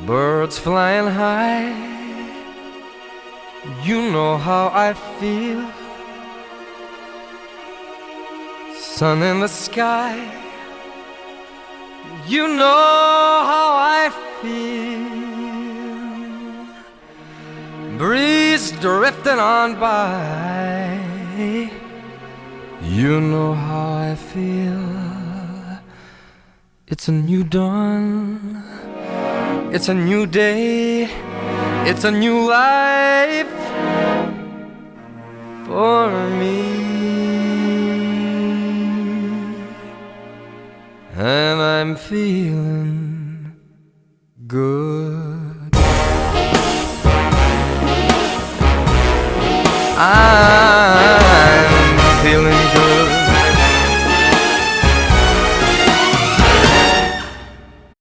Birds flying high, you know how I feel. Sun in the sky, you know how I feel. Breeze drifting on by, you know how I feel. It's a new dawn, it's a new day, it's a new life for me. And I'm feeling good.